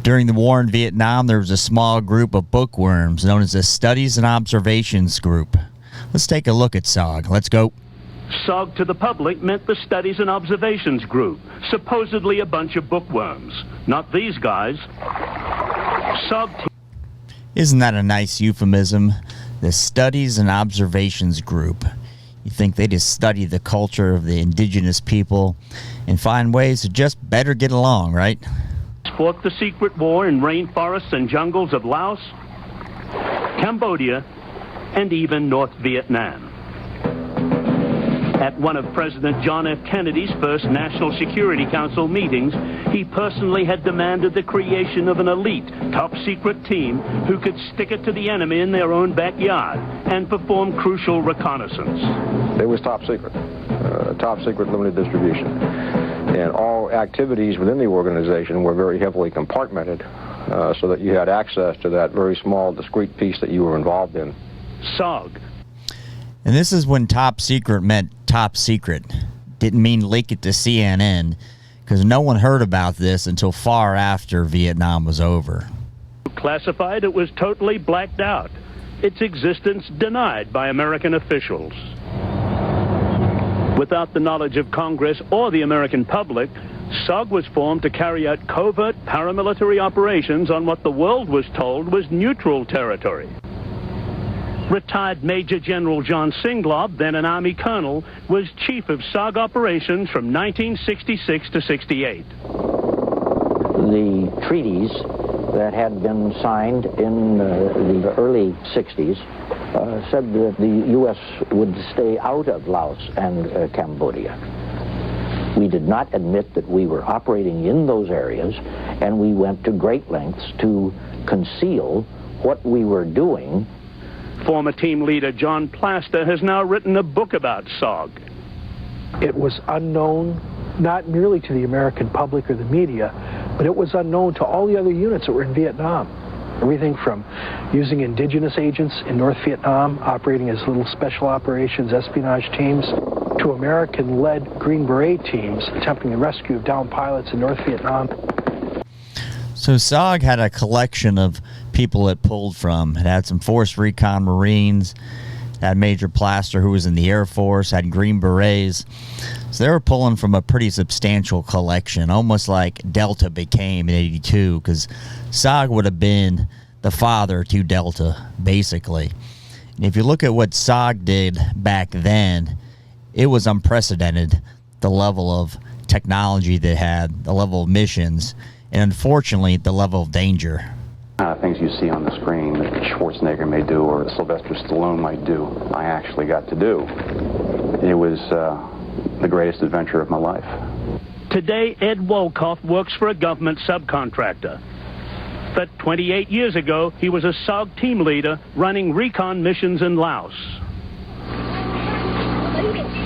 During the war in Vietnam, there was a small group of bookworms known as the Studies and Observations Group. Let's take a look at SOG. Let's go. SOG to the public meant the Studies and Observations Group, supposedly a bunch of bookworms. Not these guys. SOG. Isn't that a nice euphemism? The Studies and Observations Group. You think they just study the culture of the indigenous people and find ways to just better get along, right? Fought the secret war in rainforests and jungles of Laos, Cambodia, and even North Vietnam. At one of President John F. Kennedy's first National Security Council meetings, he personally had demanded the creation of an elite, top-secret team who could stick it to the enemy in their own backyard and perform crucial reconnaissance. It was top secret limited distribution. And all activities within the organization were very heavily compartmented so that you had access to that very small, discrete piece that you were involved in. SOG. And this is when top secret meant top secret. Didn't mean leak it to CNN, because no one heard about this until far after Vietnam was over. Classified, it was totally blacked out. Its existence denied by American officials. Without the knowledge of Congress or the American public, SOG was formed to carry out covert paramilitary operations on what the world was told was neutral territory. Retired Major General John Singlob, then an Army colonel, was chief of SOG operations from 1966 to 68. The treaties that had been signed in the early 60s said that the U.S. would stay out of Laos and Cambodia. We did not admit that we were operating in those areas, and we went to great lengths to conceal what we were doing. Former team leader John Plaster has now written a book about SOG. It was unknown, not merely to the American public or the media, but it was unknown to all the other units that were in Vietnam. Everything from using indigenous agents in North Vietnam, operating as little special operations espionage teams, to American-led Green Beret teams attempting the rescue of downed pilots in North Vietnam. So SOG had a collection of people it pulled from. It had some Force Recon Marines, had Major Plaster, who was in the Air Force, had Green Berets. So they were pulling from a pretty substantial collection, almost like Delta became in '82, because SOG would have been the father to Delta, basically. And if you look at what SOG did back then, it was unprecedented, the level of technology they had, the level of missions, and unfortunately, the level of danger. Things you see on the screen that Schwarzenegger may do or Sylvester Stallone might do, I actually got to do. It was the greatest adventure of my life. Today, Ed Wolkoff works for a government subcontractor. But 28 years ago, he was a SOG team leader running recon missions in Laos.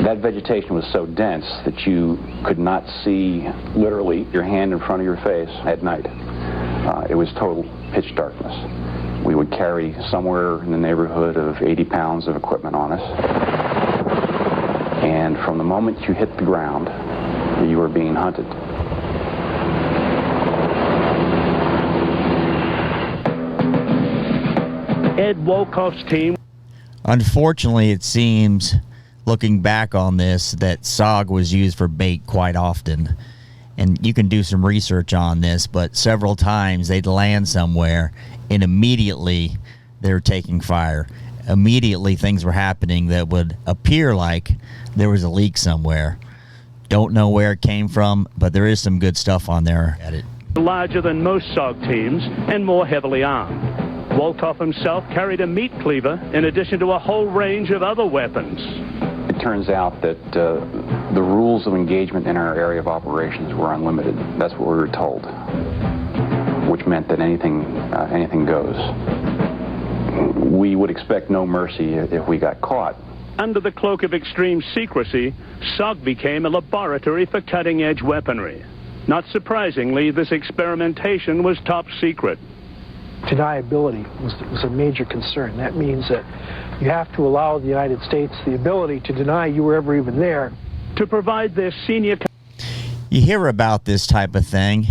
That vegetation was so dense that you could not see literally your hand in front of your face at night. It was total pitch darkness. We would carry somewhere in the neighborhood of 80 pounds of equipment on us. And from the moment you hit the ground, you were being hunted. Ed Wolkoff's team. Unfortunately, it seems, looking back on this, that SOG was used for bait quite often. And you can do some research on this, but several times they'd land somewhere and immediately they were taking fire. Immediately things were happening that would appear like there was a leak somewhere. Don't know where it came from, but there is some good stuff on there at it. Larger than most SOG teams and more heavily armed. Wolkoff himself carried a meat cleaver in addition to a whole range of other weapons. It turns out that the rules of engagement in our area of operations were unlimited. That's what we were told, which meant that anything goes. We would expect no mercy if we got caught. Under the cloak of extreme secrecy, SOG became a laboratory for cutting-edge weaponry. Not surprisingly, this experimentation was top secret. Deniability was a major concern. That means that you have to allow the United States the ability to deny you were ever even there. To provide their senior... You hear about this type of thing,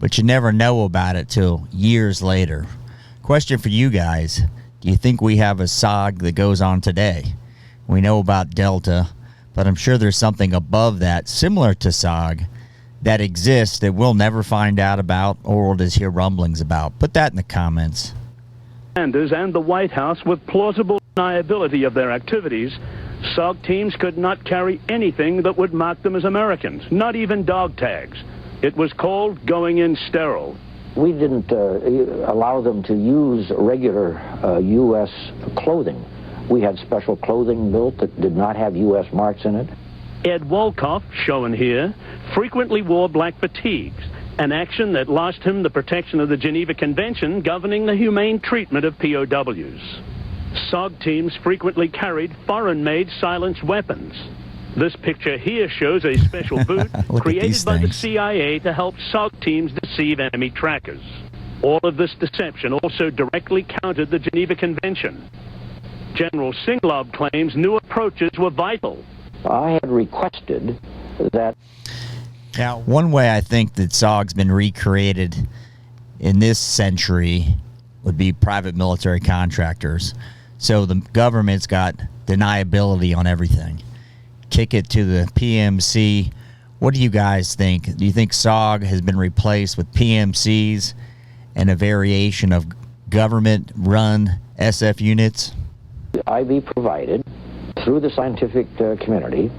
but you never know about it till years later. Question for you guys. Do you think we have a SOG that goes on today? We know about Delta, but I'm sure there's something above that, similar to SOG, that exists that we'll never find out about or will just hear rumblings about. Put that in the comments. And the White House with plausible deniability of their activities, SOG teams could not carry anything that would mark them as Americans, not even dog tags. It was called going in sterile. We didn't allow them to use regular U.S. clothing. We had special clothing built that did not have U.S. marks in it. Ed Wolkoff, shown here, frequently wore black fatigues, an action that lost him the protection of the Geneva Convention governing the humane treatment of POWs. SOG teams frequently carried foreign-made silenced weapons. This picture here shows a special boot created by the CIA to help SOG teams deceive enemy trackers. All of this deception also directly countered the Geneva Convention. General Singlob claims new approaches were vital. I had requested that... Now, one way I think that SOG's been recreated in this century would be private military contractors. So the government's got deniability on everything. Kick it to the PMC. What do you guys think? Do you think SOG has been replaced with PMCs and a variation of government-run SF units? I be provided, through the scientific community,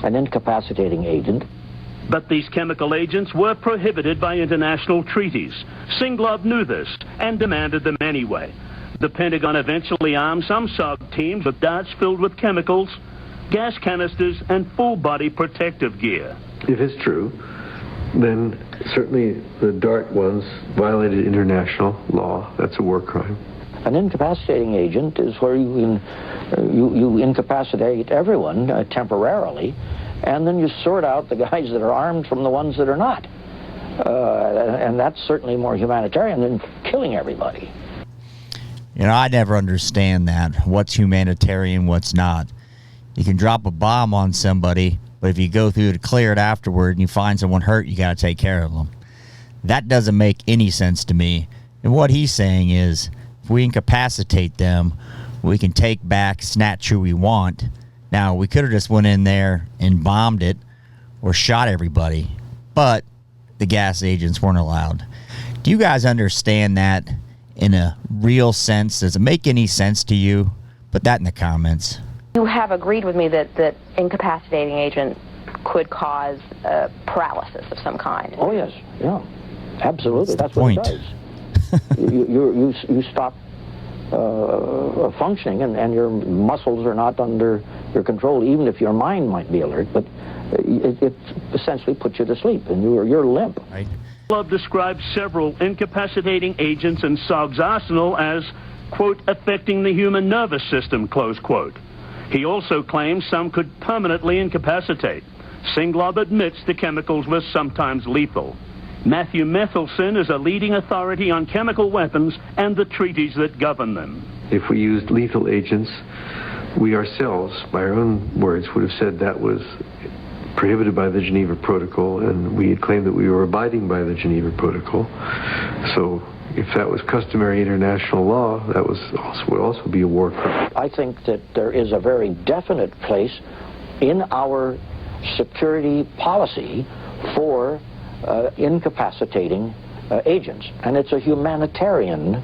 an incapacitating agent. But these chemical agents were prohibited by international treaties. Singlob knew this and demanded them anyway. The Pentagon eventually armed some SOG teams with darts filled with chemicals, gas canisters, and full-body protective gear. If it's true, then certainly the dart ones violated international law. That's a war crime. An incapacitating agent is where you incapacitate everyone temporarily, and then you sort out the guys that are armed from the ones that are not. And that's certainly more humanitarian than killing everybody. You know, I never understand that. What's humanitarian, what's not. You can drop a bomb on somebody, but if you go through to clear it afterward and you find someone hurt, you got to take care of them. That doesn't make any sense to me. And what he's saying is, if we incapacitate them, we can take back, snatch who we want. Now, we could have just went in there and bombed it or shot everybody, but the gas agents weren't allowed. Do you guys understand that in a real sense? Does it make any sense to you? Put that in the comments. You have agreed with me that incapacitating agent could cause paralysis of some kind. Oh, yes. Yeah. Absolutely. That's what it does. you stop functioning, and your muscles are not under your control, even if your mind might be alert, but it essentially puts you to sleep, and you're limp. Right. Club describes several incapacitating agents in SOG's arsenal as, quote, affecting the human nervous system, close quote. He also claims some could permanently incapacitate. Singlob admits the chemicals were sometimes lethal. Matthew Methelson is a leading authority on chemical weapons and the treaties that govern them. If we used lethal agents, we ourselves, by our own words, would have said that was prohibited by the Geneva Protocol, and we had claimed that we were abiding by the Geneva Protocol. So if that was customary international law, that would also be a war crime. I think that there is a very definite place in our security policy for incapacitating agents, and it's a humanitarian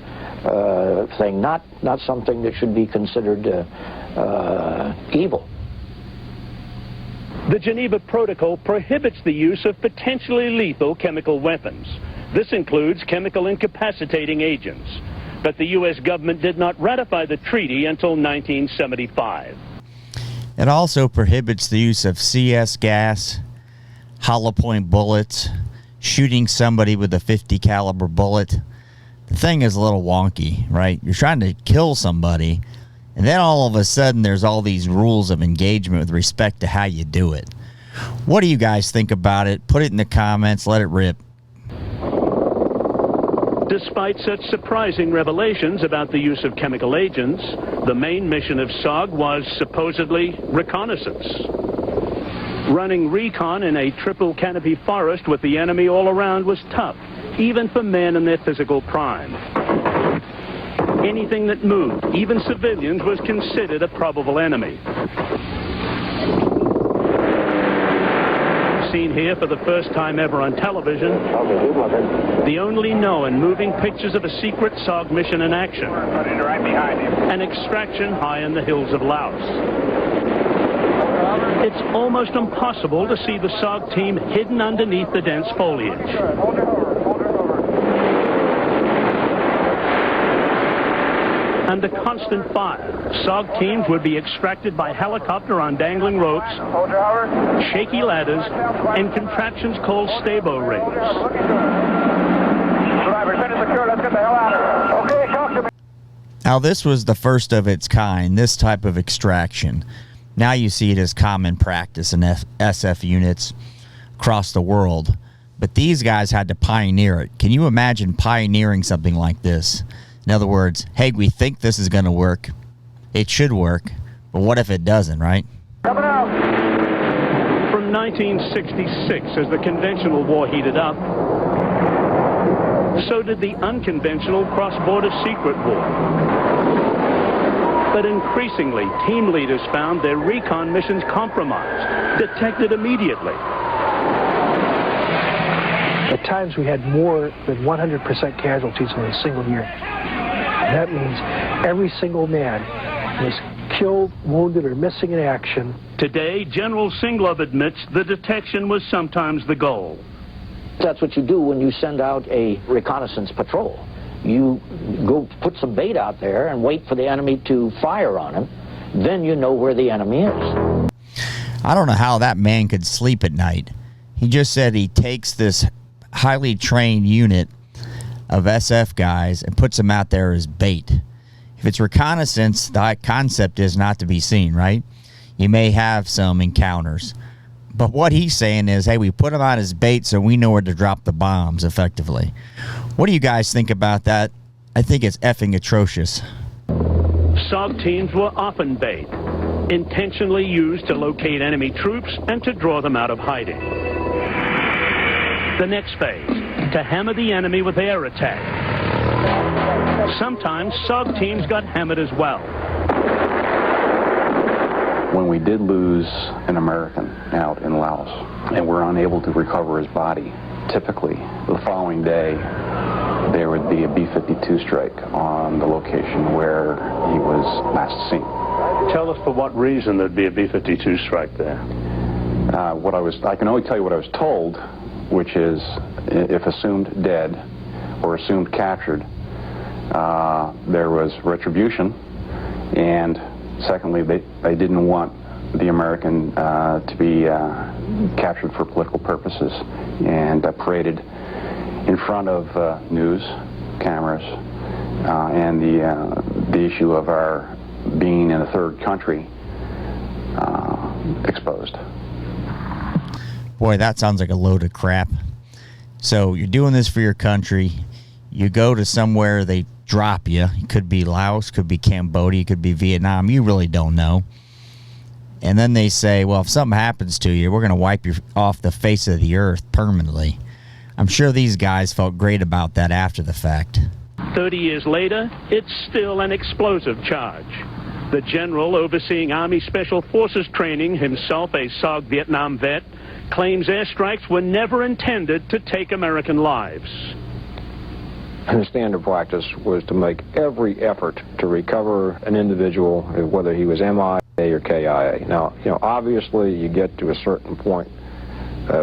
thing, not something that should be considered evil. The Geneva Protocol prohibits the use of potentially lethal chemical weapons. This includes chemical incapacitating agents. But the U.S. government did not ratify the treaty until 1975. It also prohibits the use of CS gas, hollow point bullets, shooting somebody with a .50 caliber bullet. The thing is a little wonky, right? You're trying to kill somebody, and then all of a sudden there's all these rules of engagement with respect to how you do it. What do you guys think about it? Put it in the comments. Let it rip. Despite such surprising revelations about the use of chemical agents, the main mission of SOG was supposedly reconnaissance. Running recon in a triple canopy forest with the enemy all around was tough. even for men in their physical prime. Anything that moved, even civilians, was considered a probable enemy. Seen here for the first time ever on television, the only known moving pictures of a secret SOG mission in action. An extraction high in the hills of Laos. It's almost impossible to see the SOG team hidden underneath the dense foliage. Under constant fire, SOG teams would be extracted by helicopter on dangling ropes, shaky ladders, and contraptions called stabo rings. Now, this was the first of its kind, this type of extraction. Now you see it as common practice in SF units across the world. But these guys had to pioneer it. Can you imagine pioneering something like this? In other words, hey, we think this is going to work. It should work. But what if it doesn't, right? From 1966, as the conventional war heated up, so did the unconventional cross-border secret war. But increasingly, team leaders found their recon missions compromised, detected immediately. At times we had more than 100% casualties in a single year. That means every single man was killed, wounded, or missing in action. Today, General Singlov admits the detection was sometimes the goal. That's what you do when you send out a reconnaissance patrol. You go put some bait out there and wait for the enemy to fire on him. Then you know where the enemy is. I don't know how that man could sleep at night. He just said he takes this highly trained unit of SF guys and puts them out there as bait. If it's reconnaissance, the concept is not to be seen, right? You may have some encounters. But what he's saying is, hey, we put them out as bait so we know where to drop the bombs effectively. What do you guys think about that? I think it's effing atrocious. SOG teams were often bait, intentionally used to locate enemy troops and to draw them out of hiding. The next phase, to hammer the enemy with air attack. Sometimes SOG teams got hammered as well. When we did lose an American out in Laos and were unable to recover his body, typically the following day there would be a B-52 strike on the location where he was last seen. Tell us for what reason there'd be a B-52 strike there. I can only tell you what I was told, which is if assumed dead or assumed captured, there was retribution, and secondly, they didn't want the American to be captured for political purposes and paraded in front of news cameras and the issue of our being in a third country exposed. Boy, that sounds like a load of crap. So you're doing this for your country. You go to somewhere, they drop you. It could be Laos, could be Cambodia, could be Vietnam. You really don't know. And then they say, well, if something happens to you, we're going to wipe you off the face of the earth permanently. I'm sure these guys felt great about that after the fact. 30 years later, it's still an explosive charge. The general overseeing Army Special Forces training, himself a SOG Vietnam vet, claims airstrikes were never intended to take American lives. The standard practice was to make every effort to recover an individual, whether he was MIA or KIA. Now, obviously you get to a certain point.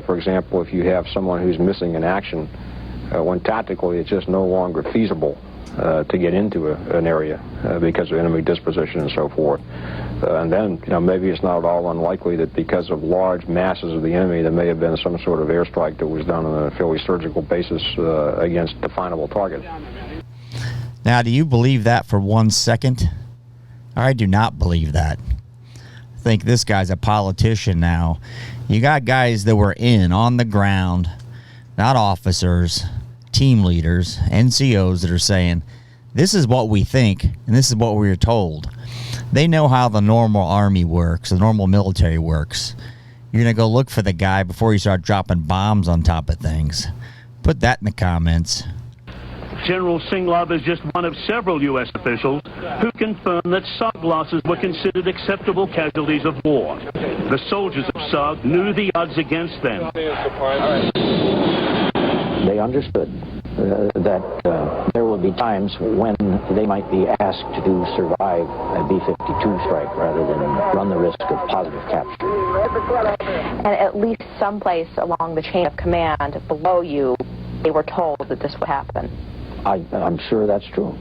For example, if you have someone who's missing in action, when tactically it's just no longer feasible to get into an area because of enemy disposition and so forth. And then, maybe it's not at all unlikely that because of large masses of the enemy, there may have been some sort of airstrike that was done on a fairly surgical basis against definable targets. Now, do you believe that for 1 second? I do not believe that. I think this guy's a politician now. You got guys that were on the ground, not officers, team leaders, NCOs that are saying, this is what we think, and this is what we were told. They know how the normal army works, the normal military works. You're going to go look for the guy before you start dropping bombs on top of things. Put that in the comments. General Singlov is just one of several U.S. officials who confirmed that SOG losses were considered acceptable casualties of war. The soldiers of SOG knew the odds against them. They understood that there will be times when they might be asked to survive a B-52 strike rather than run the risk of positive capture. And at least someplace along the chain of command below you, they were told that this would happen. I'm sure that's true.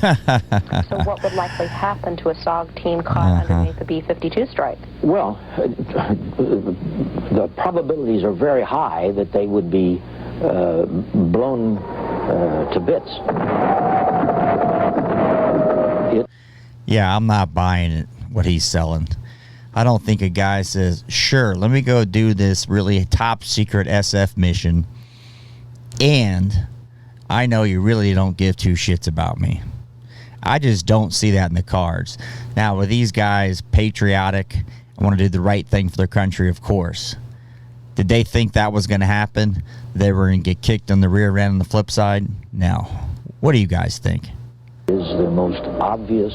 So what would likely happen to a SOG team caught underneath the B-52 strike? Well, the probabilities are very high that they would be blown to bits. Yeah, I'm not buying it, what he's selling. I don't think a guy says, sure, let me go do this really top secret SF mission, and I know you really don't give two shits about me. I just don't see that in the cards. Now, were these guys patriotic and want to do the right thing for their country? Of course. Did they think that was going to happen? They were going to get kicked on the rear end on the flip side? No. What do you guys think? Is the most obvious,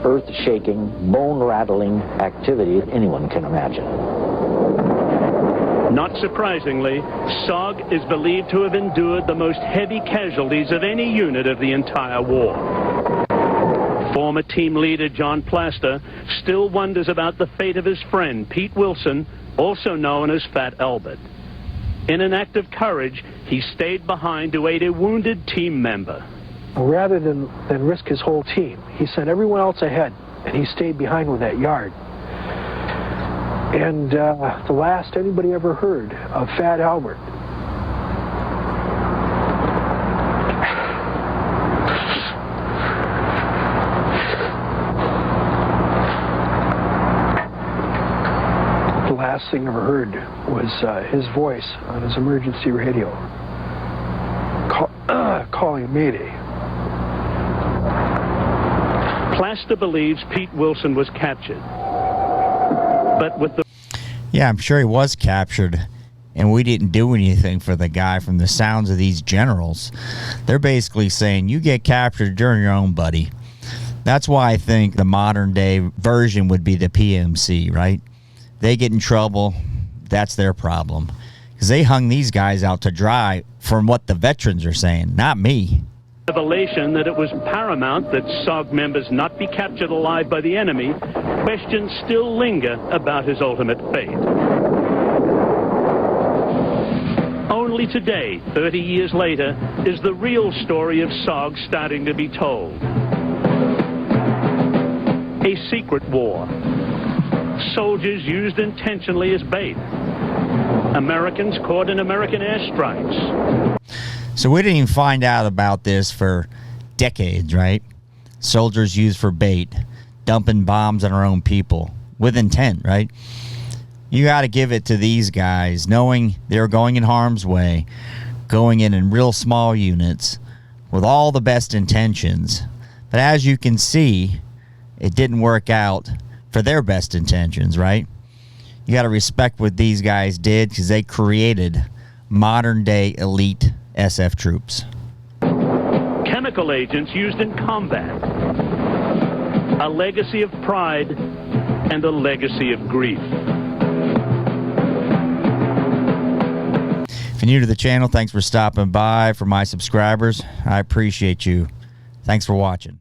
earth-shaking, bone-rattling activity anyone can imagine. Not surprisingly, SOG is believed to have endured the most heavy casualties of any unit of the entire war. Former team leader John Plaster still wonders about the fate of his friend Pete Wilson, also known as Fat Albert. In an act of courage, he stayed behind to aid a wounded team member. Rather than risk his whole team, he sent everyone else ahead, and he stayed behind with that yard. And the last anybody ever heard of Fat Albert. The last thing ever heard was his voice on his emergency radio calling Mayday. Plaster believes Pete Wilson was captured. But with the... Yeah, I'm sure he was captured, and we didn't do anything for the guy. From the sounds of these generals, they're basically saying, you get captured, you're on your own, buddy. That's why I think the modern day version would be the PMC, right? They get in trouble, that's their problem. Because they hung these guys out to dry from what the veterans are saying, not me. Revelation that it was paramount that SOG members not be captured alive by the enemy, questions still linger about his ultimate fate. Only today, 30 years later, is the real story of SOG starting to be told. A secret war. Soldiers used intentionally as bait. Americans caught in American airstrikes. So we didn't even find out about this for decades, right? Soldiers used for bait, dumping bombs on our own people with intent, right? You got to give it to these guys, knowing they're going in harm's way, going in real small units with all the best intentions. But as you can see, it didn't work out for their best intentions, right? You got to respect what these guys did, because they created modern-day elite SF troops. Chemical agents used in combat. A legacy of pride and a legacy of grief. If you're new to the channel, thanks for stopping by. For my subscribers, I appreciate you. Thanks for watching.